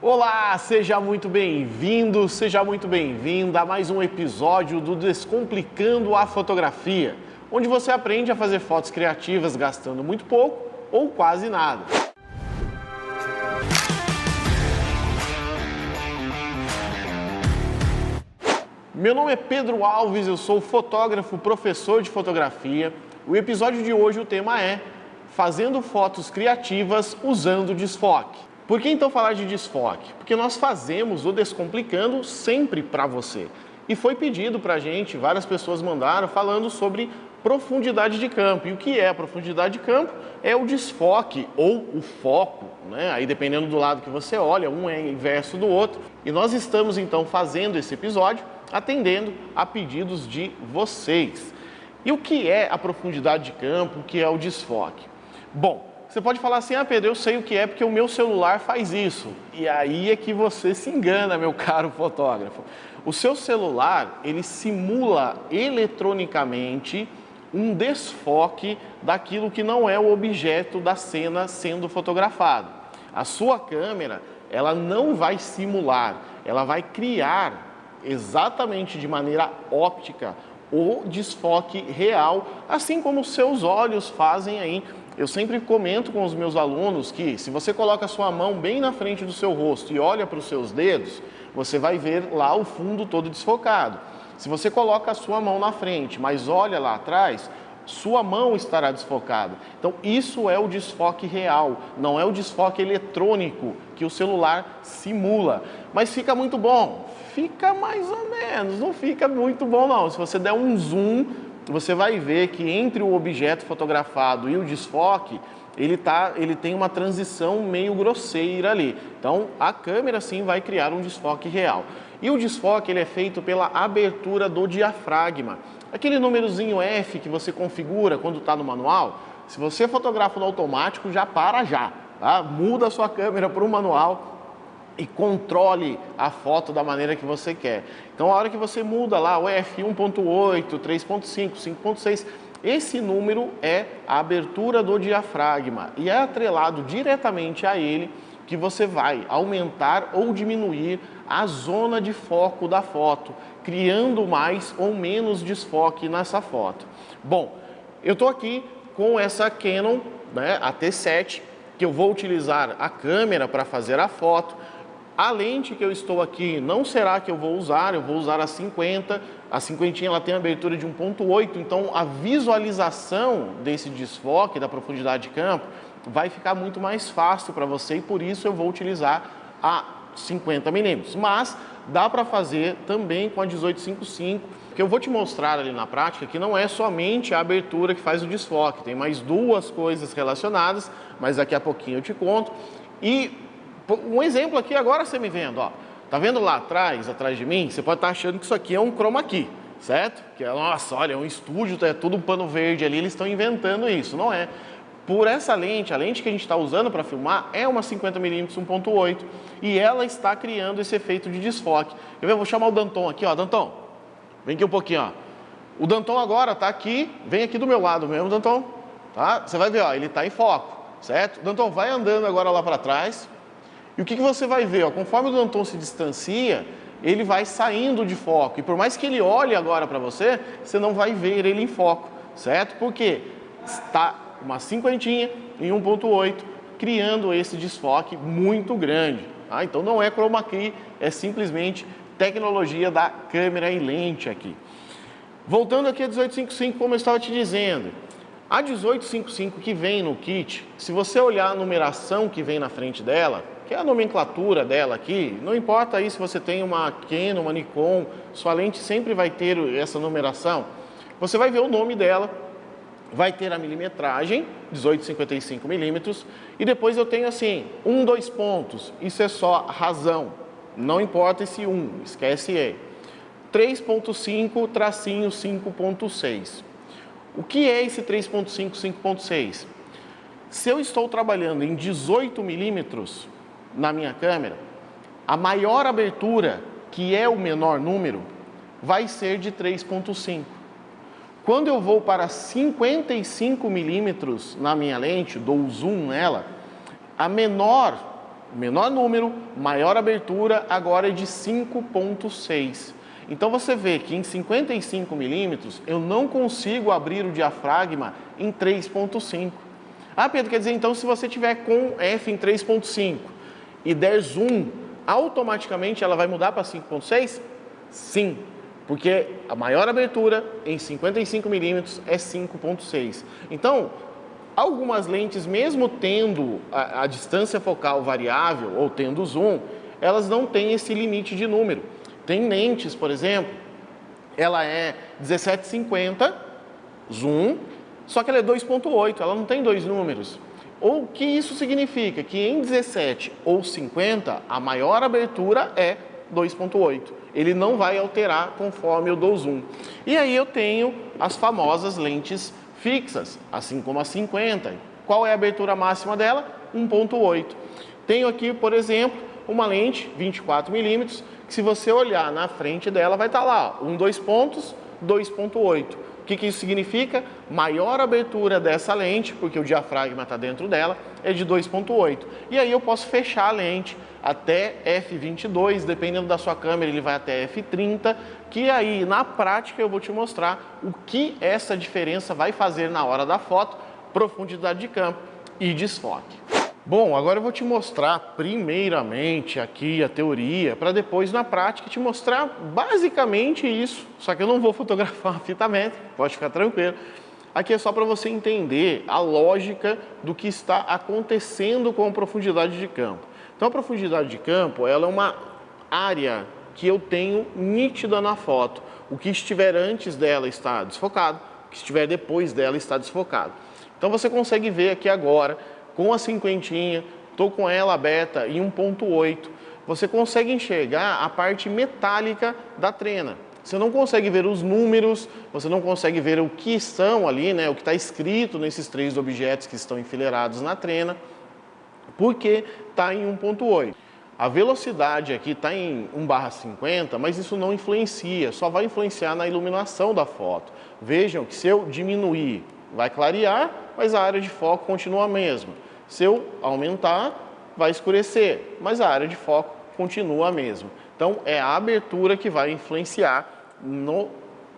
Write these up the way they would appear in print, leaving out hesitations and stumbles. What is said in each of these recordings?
Olá, seja muito bem-vindo, seja muito bem-vinda a mais um episódio do Descomplicando a Fotografia, onde você aprende a fazer fotos criativas gastando muito pouco ou quase nada. Meu nome é Pedro Alves, eu sou fotógrafo, professor de fotografia. O episódio de hoje, o tema é Fazendo Fotos Criativas Usando Desfoque. Por que então falar de desfoque? Porque nós fazemos o Descomplicando sempre para você. E foi pedido para a gente, várias pessoas mandaram falando sobre profundidade de campo. E o que é a profundidade de campo? É o desfoque ou o foco, né? Aí dependendo do lado que você olha, um é inverso do outro. E nós estamos então fazendo esse episódio atendendo a pedidos de vocês. E o que é a profundidade de campo? O que é o desfoque? Bom, você pode falar assim, Pedro, eu sei o que é porque o meu celular faz isso. E aí é que você se engana, meu caro fotógrafo. O seu celular, ele simula eletronicamente um desfoque daquilo que não é o objeto da cena sendo fotografado. A sua câmera, ela não vai simular, ela vai criar exatamente de maneira óptica o desfoque real, assim como os seus olhos fazem aí. Eu sempre comento com os meus alunos que se você coloca a sua mão bem na frente do seu rosto e olha para os seus dedos, você vai ver lá o fundo todo desfocado. Se você coloca a sua mão na frente, mas olha lá atrás, sua mão estará desfocada. Então isso é o desfoque real, não é o desfoque eletrônico que o celular simula. Mas fica muito bom? Fica mais ou menos, não fica muito bom não. Se você der um zoom, você vai ver que entre o objeto fotografado e o desfoque, ele tem uma transição meio grosseira ali. Então, a câmera sim vai criar um desfoque real. E o desfoque ele é feito pela abertura do diafragma. Aquele númerozinho F que você configura quando está no manual, se você fotografa no automático, já para já. Tá? Muda a sua câmera para o manual e controle a foto da maneira que você quer. Então, a hora que você muda lá o F 1.8, 3.5, 5.6, esse número é a abertura do diafragma e é atrelado diretamente a ele que você vai aumentar ou diminuir a zona de foco da foto, criando mais ou menos desfoque nessa foto. Bom, eu estou aqui com essa Canon, né, a T7, que eu vou utilizar a câmera para fazer a foto. A lente que eu estou aqui não será que eu vou usar a 50. A 50 ela tem abertura de 1.8, então a visualização desse desfoque, da profundidade de campo, vai ficar muito mais fácil para você e por isso eu vou utilizar a 50 mm. Mas dá para fazer também com a 18-55, que eu vou te mostrar ali na prática que não é somente a abertura que faz o desfoque, tem mais duas coisas relacionadas, mas daqui a pouquinho eu te conto. E um exemplo aqui agora você me vendo, ó. Tá vendo lá atrás de mim? Você pode estar achando que isso aqui é um chroma key, certo? Que é, nossa, olha, é um estúdio, é tudo um pano verde ali, eles estão inventando isso. Não é. Por essa lente, a lente que a gente está usando para filmar é uma 50mm 1.8 e ela está criando esse efeito de desfoque. Eu vou chamar o Danton aqui, ó. Danton, vem aqui um pouquinho, ó. O Danton agora tá aqui, vem aqui do meu lado mesmo, Danton. Tá? Você vai ver, ó, ele está em foco, certo? Danton, vai andando agora lá para trás. E o que você vai ver? Ó, conforme o Danton se distancia, ele vai saindo de foco. E por mais que ele olhe agora para você, você não vai ver ele em foco, certo? Porque está uma 50 em 1.8, criando esse desfoque muito grande. Tá? Então não é chroma key, é simplesmente tecnologia da câmera em lente aqui. Voltando aqui a 18-55, como eu estava te dizendo, a 18-55 que vem no kit, se você olhar a numeração que vem na frente dela, que é a nomenclatura dela aqui, não importa aí se você tem uma Canon, uma Nikon, sua lente sempre vai ter essa numeração. Você vai ver o nome dela, vai ter a milimetragem, 18-55mm, e depois eu tenho assim, 2 pontos, isso é só razão, não importa esse 1, esquece E. 3.5, tracinho 5.6. O que é esse 3.5, 5.6? Se eu estou trabalhando em 18mm, na minha câmera, a maior abertura, que é o menor número, vai ser de 3.5. Quando eu vou para 55 milímetros na minha lente, dou zoom nela, a menor menor número, maior abertura, agora é de 5,6. Então você vê que em 55 milímetros eu não consigo abrir o diafragma em 3,5. Ah, Pedro, quer dizer então se você tiver com F em 3,5 e der zoom, automaticamente ela vai mudar para 5,6? Sim, porque a maior abertura em 55 milímetros é 5,6. Então, algumas lentes, mesmo tendo a distância focal variável ou tendo zoom, elas não têm esse limite de número. Tem lentes, por exemplo, ela é 1750 zoom, só que ela é 2,8, ela não tem dois números. O que isso significa? Que em 17 ou 50, a maior abertura é 2,8. Ele não vai alterar conforme eu dou zoom. E aí eu tenho as famosas lentes fixas, assim como a 50. Qual é a abertura máxima dela? 1,8. Tenho aqui, por exemplo, uma lente 24 milímetros, que se você olhar na frente dela vai estar lá, 2 pontos, 2,8. O que isso significa? Maior abertura dessa lente, porque o diafragma está dentro dela, é de 2,8. E aí eu posso fechar a lente até f22, dependendo da sua câmera ele vai até f30, que aí na prática eu vou te mostrar o que essa diferença vai fazer na hora da foto, profundidade de campo e desfoque. Bom, agora eu vou te mostrar primeiramente aqui a teoria, para depois na prática te mostrar basicamente isso, só que eu não vou fotografar uma fita métrica, pode ficar tranquilo. Aqui é só para você entender a lógica do que está acontecendo com a profundidade de campo. Então a profundidade de campo, ela é uma área que eu tenho nítida na foto. O que estiver antes dela está desfocado, o que estiver depois dela está desfocado. Então você consegue ver aqui agora, com a cinquentinha, estou com ela aberta em 1,8, você consegue enxergar a parte metálica da trena. Você não consegue ver os números, você não consegue ver o que são ali, né, o que está escrito nesses 3 objetos que estão enfileirados na trena, porque está em 1,8. A velocidade aqui está em 1/50, mas isso não influencia, só vai influenciar na iluminação da foto. Vejam que se eu diminuir, vai clarear, mas a área de foco continua a mesma. Se eu aumentar, vai escurecer, mas a área de foco continua a mesma. Então, é a abertura que vai influenciar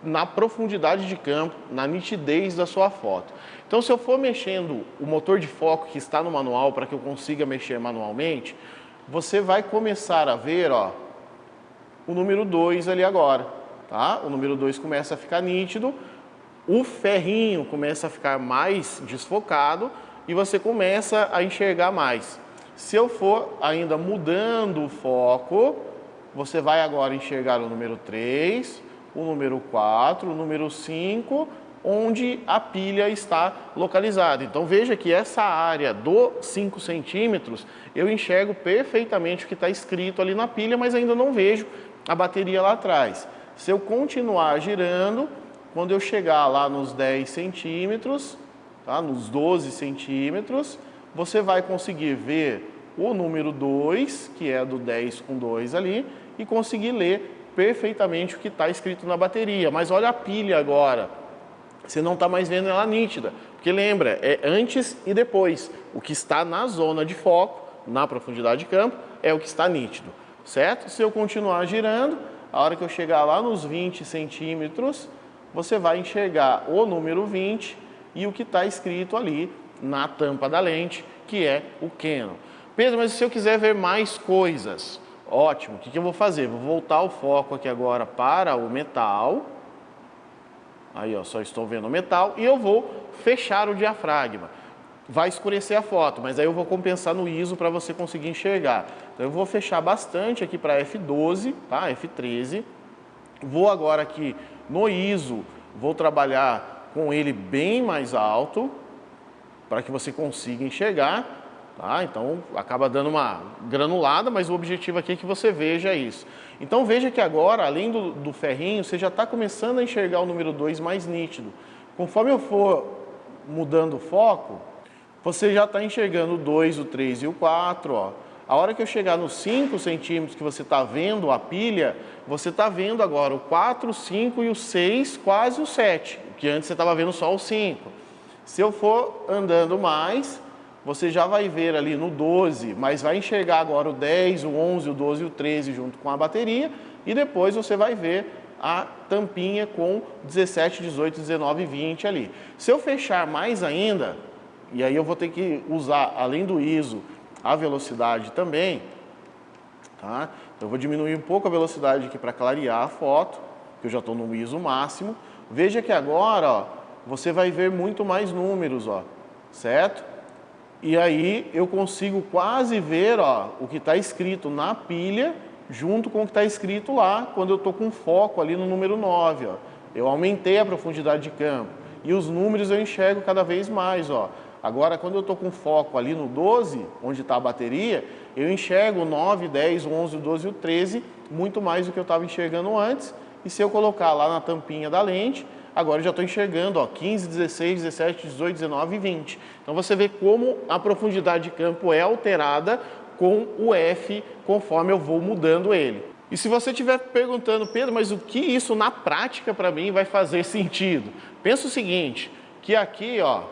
na profundidade de campo, na nitidez da sua foto. Então, se eu for mexendo o motor de foco que está no manual para que eu consiga mexer manualmente, você vai começar a ver, ó, o número 2 ali agora, tá? O número 2 começa a ficar nítido, o ferrinho começa a ficar mais desfocado e você começa a enxergar mais. Se eu for ainda mudando o foco, você vai agora enxergar o número 3, o número 4, o número 5, onde a pilha está localizada. Então veja que essa área dos 5 centímetros, eu enxergo perfeitamente o que está escrito ali na pilha, mas ainda não vejo a bateria lá atrás. Se eu continuar girando, quando eu chegar lá nos 10 centímetros, tá, nos 12 centímetros, você vai conseguir ver o número 2, que é do 10 com 2 ali, e conseguir ler perfeitamente o que está escrito na bateria. Mas olha a pilha agora, você não está mais vendo ela nítida, porque lembra, é antes e depois. O que está na zona de foco, na profundidade de campo, é o que está nítido, certo? Se eu continuar girando, a hora que eu chegar lá nos 20 centímetros, você vai enxergar o número 20 e o que está escrito ali na tampa da lente, que é o Canon. Pedro, mas se eu quiser ver mais coisas, ótimo, o que eu vou fazer? Vou voltar o foco aqui agora para o metal. Aí, ó, só estou vendo o metal e eu vou fechar o diafragma. Vai escurecer a foto, mas aí eu vou compensar no ISO para você conseguir enxergar. Então eu vou fechar bastante aqui para F12, tá? F13. Vou agora aqui no ISO, vou trabalhar com ele bem mais alto para que você consiga enxergar, tá? Então acaba dando uma granulada, mas o objetivo aqui é que você veja isso. Então veja que agora, além do ferrinho, você já está começando a enxergar o número 2 mais nítido. Conforme eu for mudando o foco, você já está enxergando o 2, o 3 e o 4, ó. A hora que eu chegar nos 5 centímetros que você está vendo a pilha, você está vendo agora o 4, o 5 e o 6, quase o 7, que antes você estava vendo só o 5. Se eu for andando mais, você já vai ver ali no 12, mas vai enxergar agora o 10, o 11, o 12 e o 13 junto com a bateria, e depois você vai ver a tampinha com 17, 18, 19 e 20 ali. Se eu fechar mais ainda, e aí eu vou ter que usar, além do ISO, a velocidade também, tá? Eu vou diminuir um pouco a velocidade aqui para clarear a foto, que eu já estou no ISO máximo. Veja que agora, ó, você vai ver muito mais números, ó, certo? E aí eu consigo quase ver, ó, o que está escrito na pilha junto com o que está escrito lá quando eu estou com foco ali no número 9. Ó. Eu aumentei a profundidade de campo e os números eu enxergo cada vez mais. Ó. Agora, quando eu estou com foco ali no 12, onde está a bateria, eu enxergo o 9, 10, o 11, o 12 e o 13 muito mais do que eu estava enxergando antes. E se eu colocar lá na tampinha da lente, agora eu já estou enxergando, ó, 15, 16, 17, 18, 19 e 20. Então você vê como a profundidade de campo é alterada com o F conforme eu vou mudando ele. E se você estiver perguntando, Pedro, mas o que isso na prática para mim vai fazer sentido? Pensa o seguinte, que aqui, ó,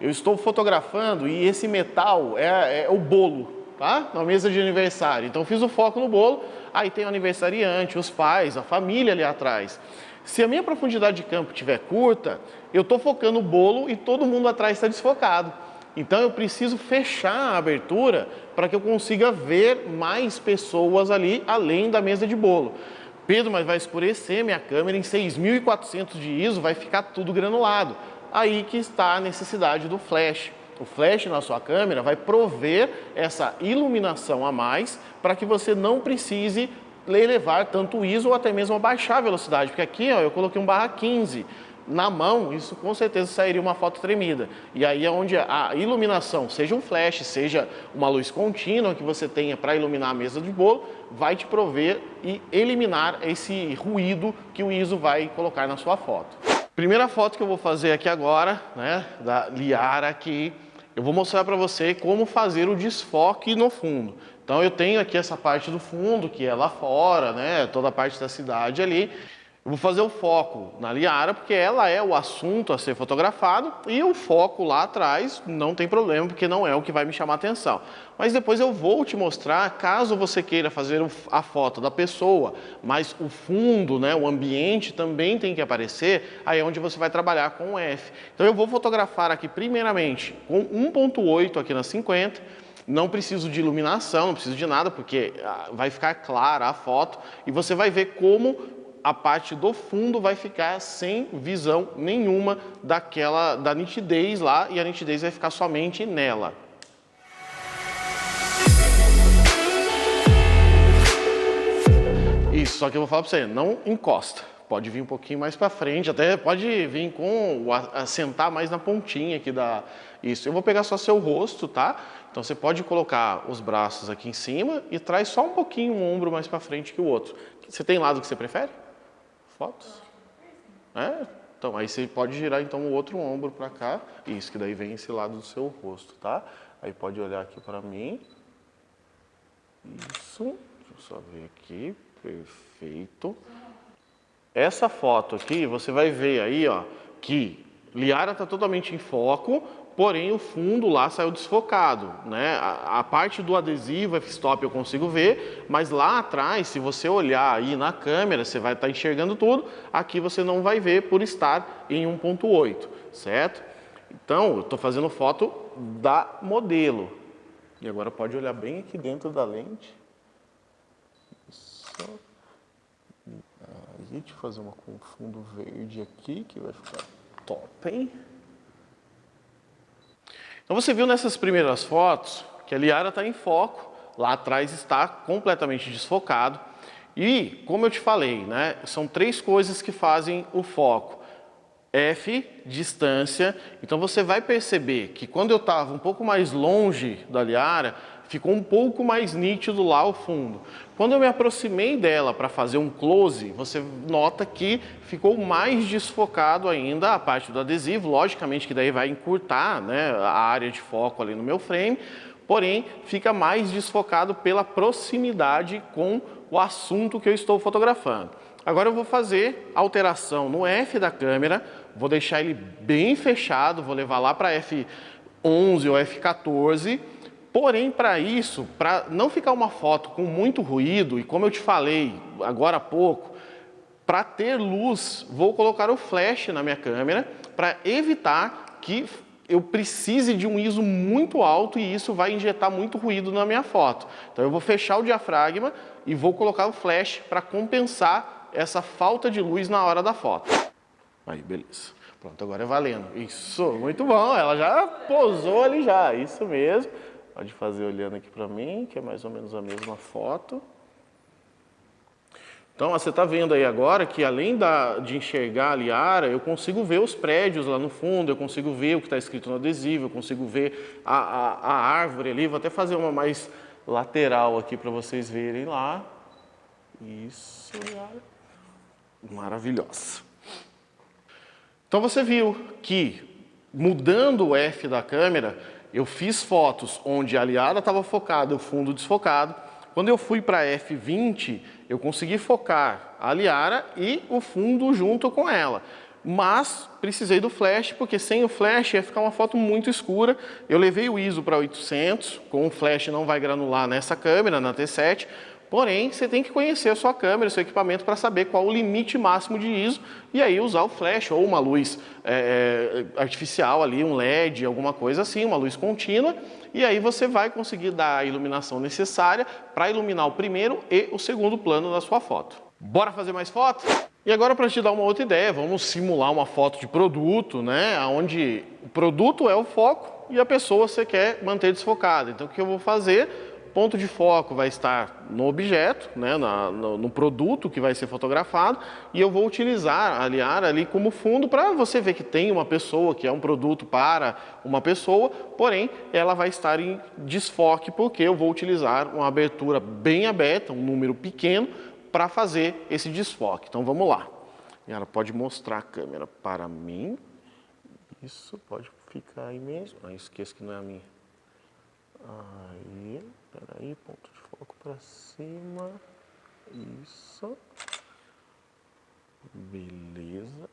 eu estou fotografando e esse metal é o bolo, tá? Na mesa de aniversário. Então fiz o foco no bolo, aí tem o aniversariante, os pais, a família ali atrás. Se a minha profundidade de campo estiver curta, eu estou focando o bolo e todo mundo atrás está desfocado. Então eu preciso fechar a abertura para que eu consiga ver mais pessoas ali, além da mesa de bolo. Pedro, mas vai escurecer minha câmera em 6.400 de ISO, vai ficar tudo granulado. Aí que está a necessidade do flash. O flash na sua câmera vai prover essa iluminação a mais para que você não precise elevar tanto o ISO ou até mesmo abaixar a velocidade. Porque aqui, ó, eu coloquei 1/15. Na mão, isso com certeza sairia uma foto tremida. E aí é onde a iluminação, seja um flash, seja uma luz contínua que você tenha para iluminar a mesa de bolo, vai te prover e eliminar esse ruído que o ISO vai colocar na sua foto. Primeira foto que eu vou fazer aqui agora, né, da Liara aqui, eu vou mostrar para você como fazer o desfoque no fundo. Então eu tenho aqui essa parte do fundo, que é lá fora, né, toda a parte da cidade ali. Eu vou fazer o foco na Liara, porque ela é o assunto a ser fotografado, e o foco lá atrás não tem problema, porque não é o que vai me chamar a atenção. Mas depois eu vou te mostrar, caso você queira fazer a foto da pessoa, mas o fundo, né, o ambiente também tem que aparecer, aí é onde você vai trabalhar com o F. Então eu vou fotografar aqui primeiramente com 1.8 aqui na 50, não preciso de iluminação, não preciso de nada, porque vai ficar clara a foto, e você vai ver como a parte do fundo vai ficar sem visão nenhuma da nitidez lá, e a nitidez vai ficar somente nela. Isso, só que eu vou falar para você, não encosta. Pode vir um pouquinho mais para frente, até pode vir com assentar mais na pontinha aqui da... Isso, eu vou pegar só seu rosto, tá? Então você pode colocar os braços aqui em cima e traz só um pouquinho um ombro mais para frente que o outro. Você tem lado que você prefere? Fotos? É? Então, aí você pode girar então o outro ombro para cá. Isso, que daí vem esse lado do seu rosto, tá? Aí pode olhar aqui para mim. Isso. Deixa eu só ver aqui. Perfeito. Essa foto aqui, você vai ver aí, ó, que Liara está totalmente em foco, porém o fundo lá saiu desfocado, né? A parte do adesivo f-stop eu consigo ver, mas lá atrás, se você olhar aí na câmera, você vai estar enxergando tudo, aqui você não vai ver por estar em 1.8, certo? Então, eu estou fazendo foto da modelo. E agora pode olhar bem aqui dentro da lente. Isso. Aí, deixa eu fazer uma com fundo verde aqui, que vai ficar top, hein? Então você viu nessas primeiras fotos que a Liara está em foco, lá atrás está completamente desfocado. E, como eu te falei, né, são três coisas que fazem o foco. F, distância. Então você vai perceber que quando eu estava um pouco mais longe da Liara, ficou um pouco mais nítido lá o fundo. Quando eu me aproximei dela para fazer um close, você nota que ficou mais desfocado ainda a parte do adesivo. Logicamente que daí vai encurtar, né, a área de foco ali no meu frame, porém fica mais desfocado pela proximidade com o assunto que eu estou fotografando. Agora eu vou fazer alteração no F da câmera, vou deixar ele bem fechado, vou levar lá para F F11 ou F14. Porém, para isso, para não ficar uma foto com muito ruído, e como eu te falei agora há pouco, para ter luz, vou colocar o flash na minha câmera para evitar que eu precise de um ISO muito alto e isso vai injetar muito ruído na minha foto. Então eu vou fechar o diafragma e vou colocar o flash para compensar essa falta de luz na hora da foto. Aí, beleza. Pronto, agora é valendo. Isso, muito bom. Ela já posou ali já, isso mesmo. Pode fazer olhando aqui para mim, que é mais ou menos a mesma foto. Então, você está vendo aí agora que além de enxergar a Liara, eu consigo ver os prédios lá no fundo, eu consigo ver o que está escrito no adesivo, eu consigo ver a árvore ali. Vou até fazer uma mais lateral aqui para vocês verem lá. Isso, Liara. Maravilhosa. Então, você viu que mudando o F da câmera, eu fiz fotos onde a Liara estava focada, o fundo desfocado. Quando eu fui para F20, eu consegui focar a Liara e o fundo junto com ela. Mas precisei do flash, porque sem o flash ia ficar uma foto muito escura. Eu levei o ISO para 800, com o flash não vai granular nessa câmera, na T7. Porém, você tem que conhecer a sua câmera, o seu equipamento, para saber qual o limite máximo de ISO e aí usar o flash ou uma luz artificial ali, um LED, alguma coisa assim, uma luz contínua. E aí você vai conseguir dar a iluminação necessária para iluminar o primeiro e o segundo plano da sua foto. Bora fazer mais fotos? E agora, para te dar uma outra ideia, vamos simular uma foto de produto, né? Onde o produto é o foco e a pessoa você quer manter desfocada. Então, o que eu vou fazer? Ponto de foco vai estar no objeto, né, no produto que vai ser fotografado, e eu vou utilizar a Liara ali como fundo para você ver que tem uma pessoa, que é um produto para uma pessoa, porém ela vai estar em desfoque porque eu vou utilizar uma abertura bem aberta, um número pequeno, para fazer esse desfoque. Então vamos lá. Liara, pode mostrar a câmera para mim. Isso, pode ficar aí mesmo. Ah, esqueço que não é a minha. Aí, peraí, ponto de foco para cima, isso, beleza.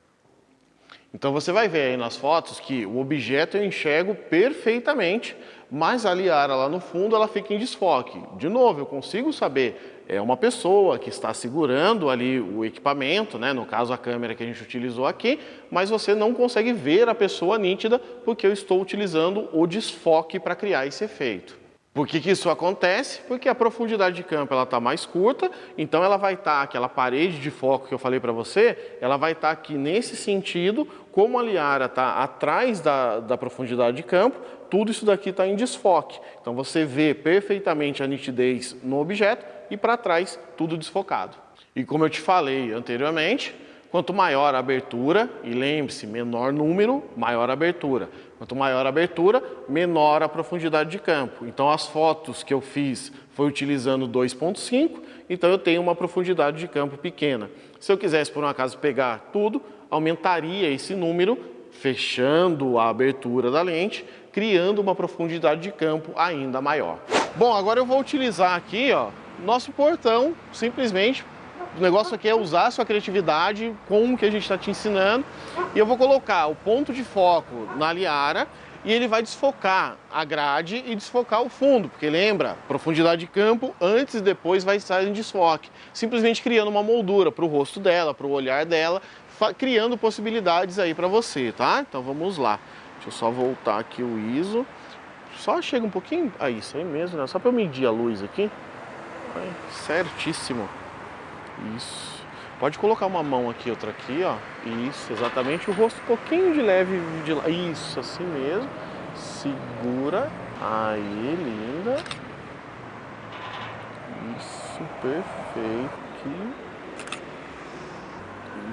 Então você vai ver aí nas fotos que o objeto eu enxergo perfeitamente, mas a Liara lá no fundo ela fica em desfoque. De novo, eu consigo saber, é uma pessoa que está segurando ali o equipamento, né? No caso a câmera que a gente utilizou aqui, mas você não consegue ver a pessoa nítida porque eu estou utilizando o desfoque para criar esse efeito. Por que isso acontece? Porque a profundidade de campo está mais curta, então ela vai estar, aquela parede de foco que eu falei para você, ela vai estar aqui nesse sentido, como a Liara está atrás da profundidade de campo, tudo isso daqui está em desfoque. Então você vê perfeitamente a nitidez no objeto e para trás tudo desfocado. E como eu te falei anteriormente, quanto maior a abertura, e lembre-se, menor número, maior a abertura. Quanto maior a abertura, menor a profundidade de campo. Então as fotos que eu fiz foi utilizando 2.5, então eu tenho uma profundidade de campo pequena. Se eu quisesse por um acaso pegar tudo, aumentaria esse número, fechando a abertura da lente, criando uma profundidade de campo ainda maior. Bom, agora eu vou utilizar aqui, ó, nosso portão, simplesmente. O negócio aqui é usar a sua criatividade com o que a gente está te ensinando. E eu vou colocar o ponto de foco na Liara e ele vai desfocar a grade e desfocar o fundo. Porque lembra, profundidade de campo antes e depois vai estar em desfoque. Simplesmente criando uma moldura para o rosto dela, para o olhar dela, criando possibilidades aí para você, tá? Então vamos lá. Deixa eu só voltar aqui o ISO. Só chega um pouquinho... Ah, isso aí mesmo, né? Só para eu medir a luz aqui. Certíssimo. Isso. Pode colocar uma mão aqui, outra aqui, ó. Isso, exatamente. O rosto um pouquinho de leve de lá. Isso, assim mesmo. Segura. Aí, linda. Isso, perfeito.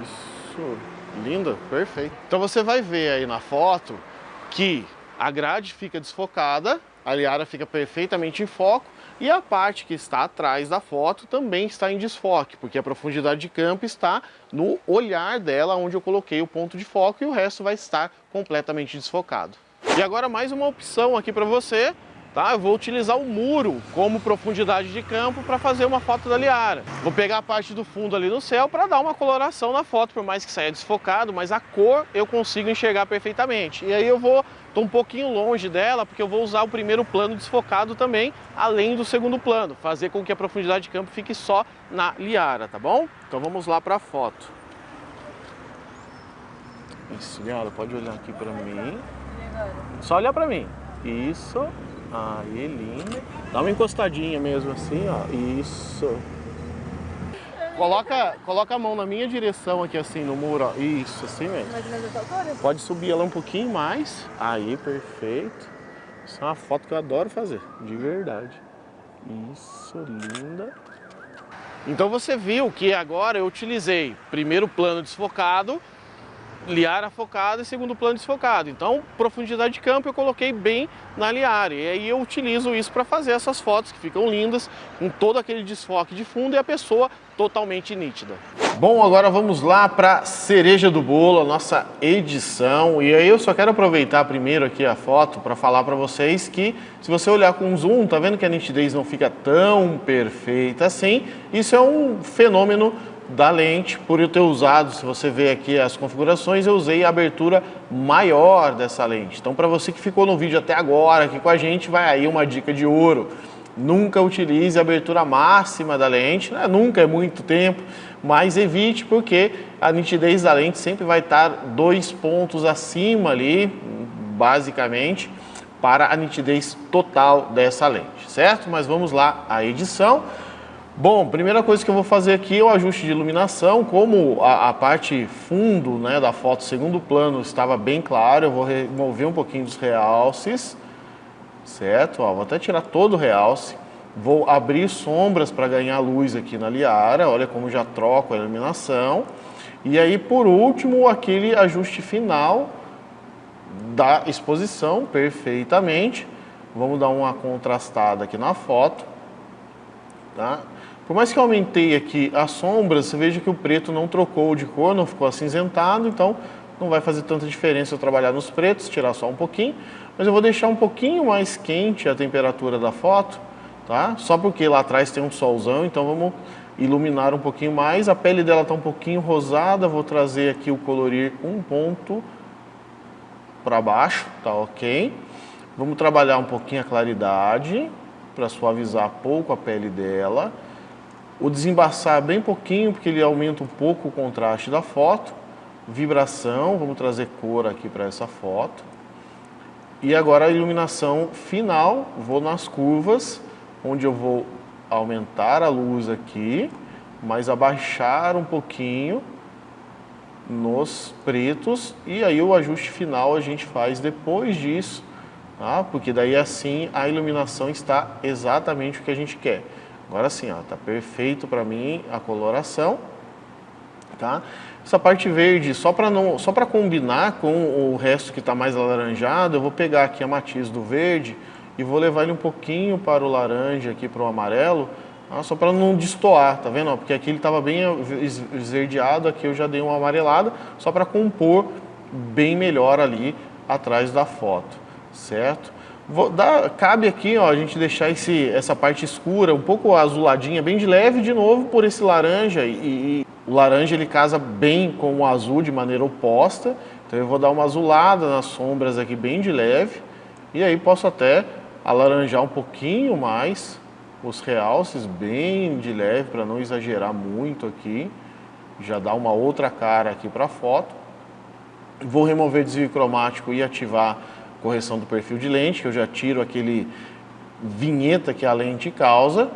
Isso. Linda, perfeito. Então você vai ver aí na foto que a grade fica desfocada, a Liara fica perfeitamente em foco e a parte que está atrás da foto também está em desfoque, porque a profundidade de campo está no olhar dela, onde eu coloquei o ponto de foco, e o resto vai estar completamente desfocado. E agora mais uma opção aqui para você, tá? Eu vou utilizar o muro como profundidade de campo para fazer uma foto da Liara. Vou pegar a parte do fundo ali no céu para dar uma coloração na foto, por mais que saia desfocado, mas a cor eu consigo enxergar perfeitamente. E aí eu vou Estou um pouquinho longe dela porque eu vou usar o primeiro plano desfocado também, além do segundo plano, fazer com que a profundidade de campo fique só na Liara, tá bom? Então vamos lá para a foto. Isso, Liara, pode olhar aqui para mim. Só olhar para mim. Isso. Aí, lindo. Dá uma encostadinha mesmo assim, ó. Isso. Coloca a mão na minha direção aqui assim no muro, ó. Isso, assim mesmo. Mais ou menos essa altura? Pode subir ela um pouquinho mais. Aí, perfeito. Isso é uma foto que eu adoro fazer, de verdade. Isso, linda. Então você viu que agora eu utilizei primeiro plano desfocado, Liara focada e segundo plano desfocado. Então, profundidade de campo eu coloquei bem na Liara. E aí eu utilizo isso para fazer essas fotos que ficam lindas, com todo aquele desfoque de fundo e a pessoa totalmente nítida. Bom, agora vamos lá para a cereja do bolo, a nossa edição. E aí eu só quero aproveitar primeiro aqui a foto para falar para vocês que se você olhar com zoom, tá vendo que a nitidez não fica tão perfeita assim? Isso é um fenômeno da lente, por eu ter usado, se você ver aqui as configurações, eu usei a abertura maior dessa lente. Então, para você que ficou no vídeo até agora aqui com a gente, vai aí uma dica de ouro. Nunca utilize a abertura máxima da lente, né? Nunca é muito tempo, mas evite porque a nitidez da lente sempre vai estar 2 pontos acima ali, basicamente, para a nitidez total dessa lente, certo? Mas vamos lá, a edição. Bom, primeira coisa que eu vou fazer aqui é o ajuste de iluminação. Como a parte fundo, né, da foto segundo plano estava bem claro, eu vou remover um pouquinho dos realces, certo? Ó, vou até tirar todo o realce. Vou abrir sombras para ganhar luz aqui na Liara, olha como já troco a iluminação. E aí, por último, aquele ajuste final da exposição, perfeitamente. Vamos dar uma contrastada aqui na foto, tá? Por mais que eu aumentei aqui as sombras, você veja que o preto não trocou de cor, não ficou acinzentado, então não vai fazer tanta diferença eu trabalhar nos pretos, tirar só um pouquinho. Mas eu vou deixar um pouquinho mais quente a temperatura da foto, tá? Só porque lá atrás tem um solzão, então vamos iluminar um pouquinho mais. A pele dela está um pouquinho rosada, vou trazer aqui o colorir um ponto para baixo, tá ok? Vamos trabalhar um pouquinho a claridade, para suavizar pouco a pele dela. O desembaçar bem pouquinho, porque ele aumenta um pouco o contraste da foto. Vibração, vamos trazer cor aqui para essa foto. E agora a iluminação final, vou nas curvas, onde eu vou aumentar a luz aqui, mas abaixar um pouquinho nos pretos. E aí o ajuste final a gente faz depois disso, tá? Porque daí assim a iluminação está exatamente o que a gente quer. Agora sim, ó, tá perfeito para mim a coloração, tá? Essa parte verde, só para combinar com o resto que está mais alaranjado, eu vou pegar aqui a matiz do verde e vou levar ele um pouquinho para o laranja, aqui para o amarelo, tá? Só para não destoar, tá vendo? Porque aqui ele estava bem esverdeado, aqui eu já dei uma amarelada, só para compor bem melhor ali atrás da foto, certo? Cabe aqui, ó, a gente deixar essa parte escura, um pouco azuladinha, bem de leve de novo por esse laranja. E o laranja ele casa bem com o azul de maneira oposta. Então eu vou dar uma azulada nas sombras aqui bem de leve. E aí posso até alaranjar um pouquinho mais os realces bem de leve para não exagerar muito aqui. Já dá uma outra cara aqui para a foto. Vou remover desvio cromático e ativar correção do perfil de lente, que eu já tiro aquele vinheta que a lente causa.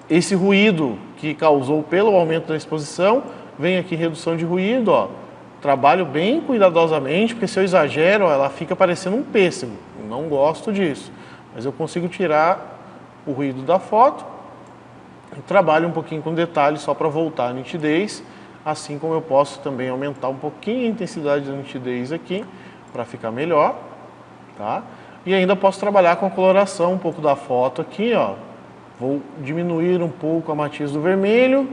Esse ruído que causou pelo aumento da exposição, vem aqui redução de ruído, ó. Trabalho bem cuidadosamente, porque se eu exagero, ó, ela fica parecendo um pêssego. Não gosto disso, mas eu consigo tirar o ruído da foto. Trabalho um pouquinho com detalhe só para voltar a nitidez, assim como eu posso também aumentar um pouquinho a intensidade da nitidez aqui, para ficar melhor. Tá? E ainda posso trabalhar com a coloração um pouco da foto aqui, ó. Vou diminuir um pouco a matiz do vermelho,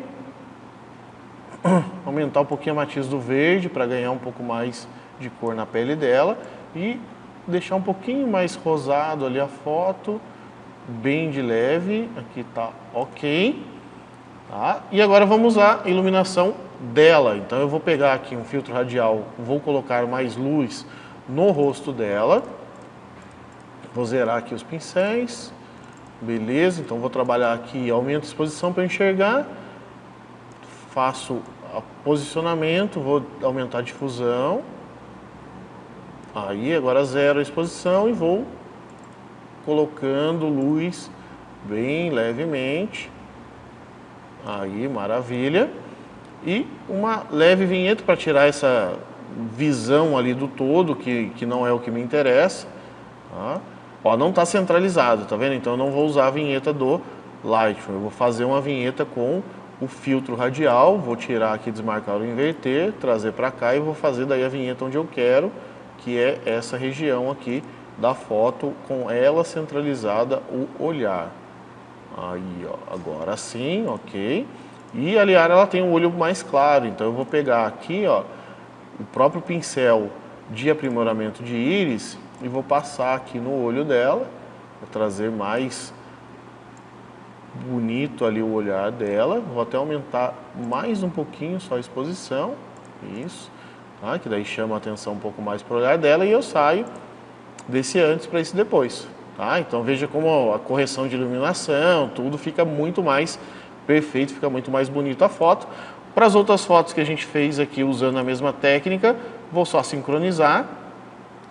aumentar um pouquinho a matiz do verde para ganhar um pouco mais de cor na pele dela e deixar um pouquinho mais rosado ali a foto, bem de leve, aqui tá ok. Tá? E agora vamos à iluminação dela. Então eu vou pegar aqui um filtro radial, vou colocar mais luz no rosto dela. Vou zerar aqui os pincéis. Beleza, então vou trabalhar aqui, aumento a exposição para enxergar. Faço o posicionamento, vou aumentar a difusão. Aí agora zero a exposição e vou colocando luz bem levemente. Aí, maravilha. E uma leve vinheta para tirar essa visão ali do todo, que não é o que me interessa. Tá? Ó, não está centralizado, tá vendo? Então eu não vou usar a vinheta do Lightroom. Eu vou fazer uma vinheta com o filtro radial. Vou tirar aqui, desmarcar ou inverter, trazer para cá e vou fazer daí a vinheta onde eu quero, que é essa região aqui da foto, com ela centralizada, o olhar. Aí, ó, agora sim, ok. E a Liara, ela tem um olho mais claro, então eu vou pegar aqui, ó, o próprio pincel de aprimoramento de íris e vou passar aqui no olho dela, vou trazer mais bonito ali o olhar dela. Vou até aumentar mais um pouquinho só a exposição, isso, tá? Que daí chama a atenção um pouco mais para o olhar dela e eu saio desse antes para esse depois, tá? Então veja como a correção de iluminação, tudo fica muito mais perfeito, fica muito mais bonito a foto. Para as outras fotos que a gente fez aqui usando a mesma técnica, vou só sincronizar,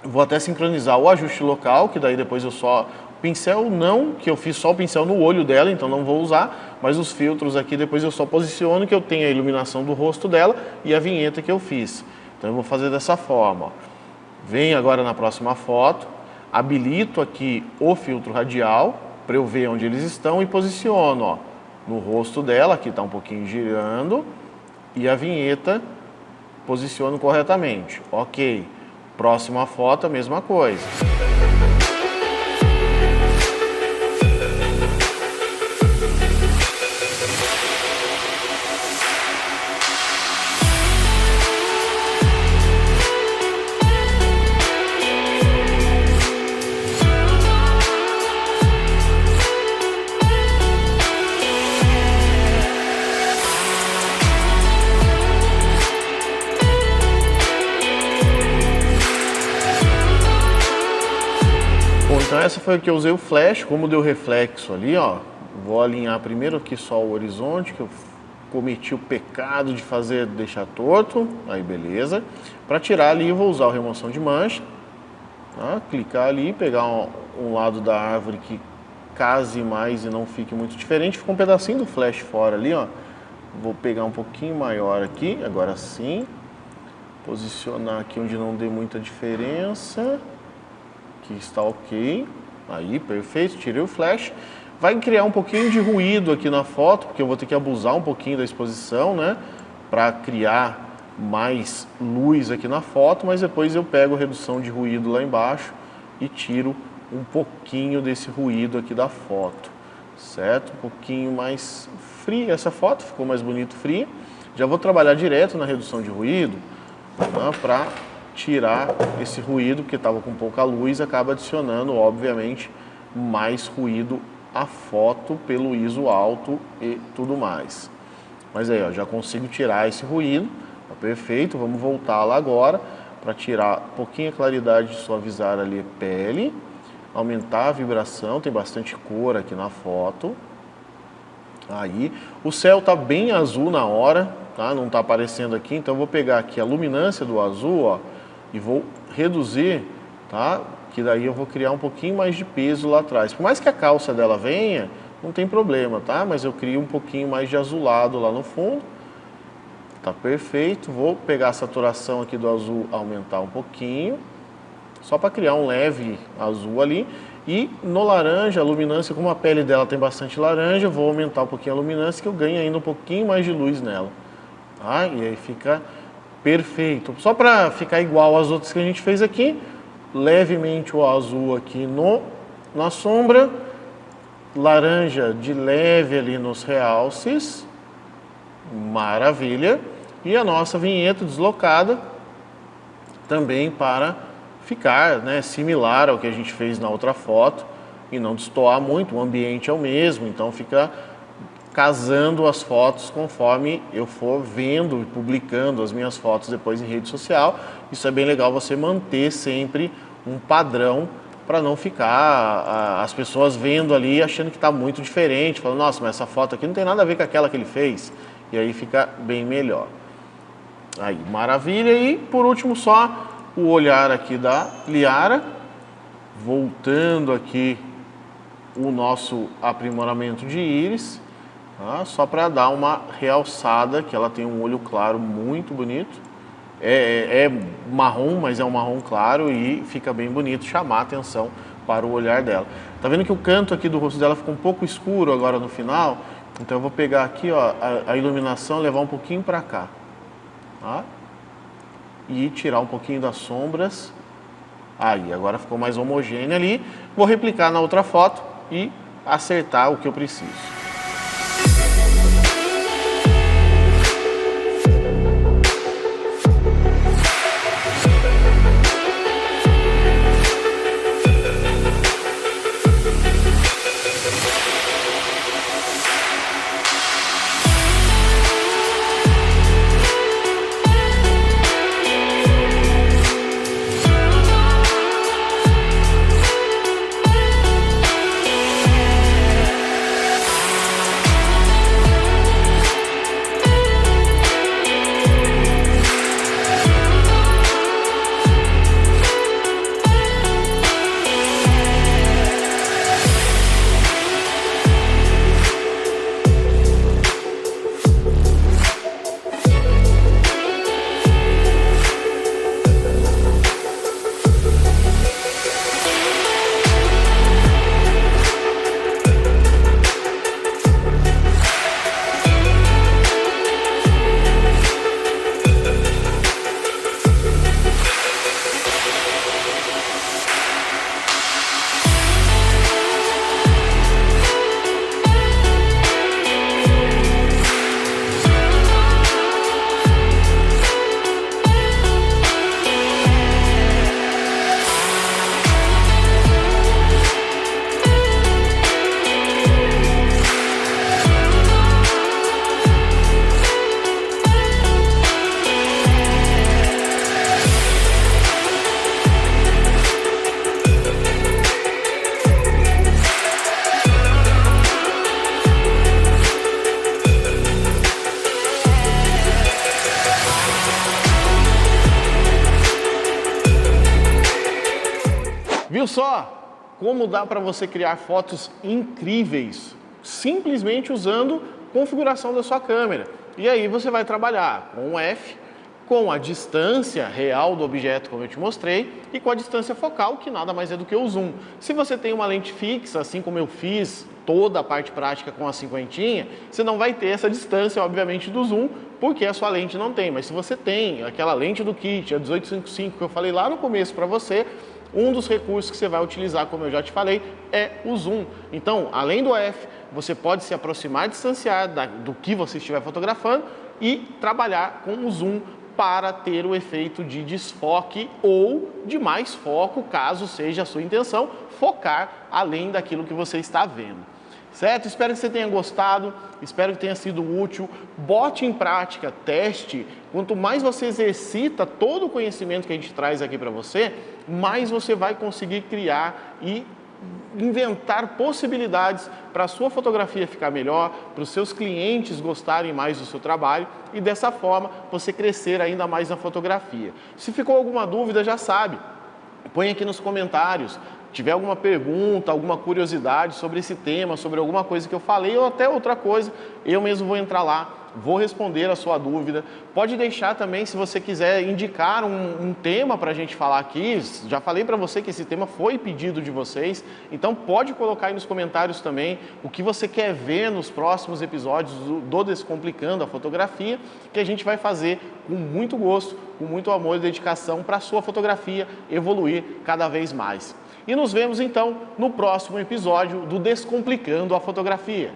vou até sincronizar o ajuste local, que daí depois eu só... Pincel não, que eu fiz só o pincel no olho dela, então não vou usar, mas os filtros aqui depois eu só posiciono, que eu tenho a iluminação do rosto dela e a vinheta que eu fiz. Então eu vou fazer dessa forma, ó. Venho agora na próxima foto, habilito aqui o filtro radial para eu ver onde eles estão e posiciono, ó, no rosto dela, aqui está um pouquinho girando, e a vinheta posiciono corretamente. Ok. Próxima foto, a mesma coisa. Então essa foi a que eu usei o flash, como deu reflexo ali, ó. Vou alinhar primeiro aqui só o horizonte, que eu cometi o pecado de deixar torto. Aí beleza. Para tirar ali eu vou usar o remoção de mancha, tá? Clicar ali, pegar um lado da árvore que case mais e não fique muito diferente. Ficou um pedacinho do flash fora ali, ó. Vou pegar um pouquinho maior aqui, agora sim. Posicionar aqui onde não dê muita diferença. Aqui está ok, aí perfeito, tirei o flash. Vai criar um pouquinho de ruído aqui na foto, porque eu vou ter que abusar um pouquinho da exposição, né, para criar mais luz aqui na foto, mas depois eu pego a redução de ruído lá embaixo e tiro um pouquinho desse ruído aqui da foto, certo? Um pouquinho mais fria essa foto, ficou mais bonito fria. Já vou trabalhar direto na redução de ruído, tá, para tirar esse ruído, porque estava com pouca luz, acaba adicionando, obviamente, mais ruído à foto pelo ISO alto e tudo mais. Mas aí, ó, já consigo tirar esse ruído, tá perfeito. Vamos voltar lá agora para tirar um pouquinho a claridade, suavizar ali a pele, aumentar a vibração, tem bastante cor aqui na foto. Aí, o céu tá bem azul na hora, tá? Não tá aparecendo aqui, então eu vou pegar aqui a luminância do azul, ó, e vou reduzir, tá? Que daí eu vou criar um pouquinho mais de peso lá atrás. Por mais que a calça dela venha, não tem problema, tá? Mas eu crio um pouquinho mais de azulado lá no fundo. Tá perfeito. Vou pegar a saturação aqui do azul, aumentar um pouquinho, só para criar um leve azul ali. E no laranja, a luminância, como a pele dela tem bastante laranja, vou aumentar um pouquinho a luminância, que eu ganho ainda um pouquinho mais de luz nela, tá? E aí fica perfeito. Só para ficar igual às outras que a gente fez aqui, levemente o azul aqui na sombra, laranja de leve ali nos realces, maravilha. E a nossa vinheta deslocada também para ficar, né, similar ao que a gente fez na outra foto e não destoar muito, o ambiente é o mesmo, então fica casando as fotos conforme eu for vendo e publicando as minhas fotos depois em rede social. Isso é bem legal, você manter sempre um padrão para não ficar as pessoas vendo ali achando que está muito diferente, falando, nossa, mas essa foto aqui não tem nada a ver com aquela que ele fez, e aí fica bem melhor. Aí, maravilha. E por último só o olhar aqui da Liara, voltando aqui o nosso aprimoramento de íris, tá? Só para dar uma realçada, que ela tem um olho claro muito bonito. É marrom, mas é um marrom claro e fica bem bonito, chamar a atenção para o olhar dela. Tá vendo que o canto aqui do rosto dela ficou um pouco escuro agora no final? Então eu vou pegar aqui, ó, a iluminação, levar um pouquinho para cá, tá? E tirar um pouquinho das sombras. Aí, agora ficou mais homogêneo ali. Vou replicar na outra foto e acertar o que eu preciso. Viu só como dá para você criar fotos incríveis simplesmente usando configuração da sua câmera? E aí você vai trabalhar com o F, com a distância real do objeto, como eu te mostrei, e com a distância focal, que nada mais é do que o zoom. Se você tem uma lente fixa, assim como eu fiz toda a parte prática com a 50, você não vai ter essa distância, obviamente, do zoom, porque a sua lente não tem. Mas se você tem aquela lente do kit, a 1855, que eu falei lá no começo para você, um dos recursos que você vai utilizar, como eu já te falei, é o zoom. Então, além do F, você pode se aproximar, distanciar do que você estiver fotografando e trabalhar com o zoom para ter o efeito de desfoque ou de mais foco, caso seja a sua intenção, focar além daquilo que você está vendo. Certo? Espero que você tenha gostado, espero que tenha sido útil. Bote em prática, teste. Quanto mais você exercita todo o conhecimento que a gente traz aqui para você, mais você vai conseguir criar e inventar possibilidades para a sua fotografia ficar melhor, para os seus clientes gostarem mais do seu trabalho e dessa forma você crescer ainda mais na fotografia. Se ficou alguma dúvida, já sabe, põe aqui nos comentários. Tiver alguma pergunta, alguma curiosidade sobre esse tema, sobre alguma coisa que eu falei ou até outra coisa, eu mesmo vou entrar lá, vou responder a sua dúvida. Pode deixar também, se você quiser indicar um tema para a gente falar aqui, já falei para você que esse tema foi pedido de vocês, então pode colocar aí nos comentários também o que você quer ver nos próximos episódios do Descomplicando a Fotografia, que a gente vai fazer com muito gosto, com muito amor e dedicação para a sua fotografia evoluir cada vez mais. E nos vemos então no próximo episódio do Descomplicando a Fotografia.